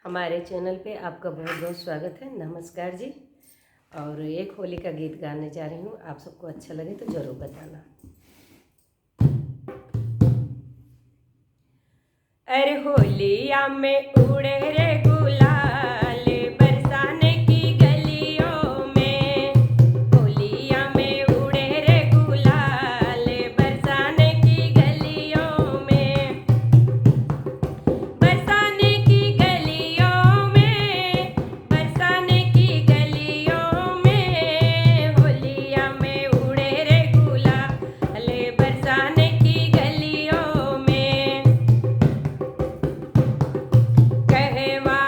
हमारे चैनल पे आपका बहुत बहुत स्वागत है। नमस्कार जी। और एक होली का गीत गाने जा रही हूँ, आप सबको अच्छा लगे तो ज़रूर बताना। अरे होलिया में उड़े रे गुलाल बरसाने की गलियों में, होलिया में उड़े रे गुलाल बरसाने की गलियों में, बरसाने की गलियों में, बरसाने की गलियों में, होलिया में उड़े रे गुलाल बरसाने की गलियों में। कहवा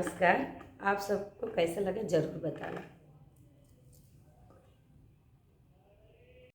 नमस्कार। आप सबको कैसा लगा ज़रूर बताना।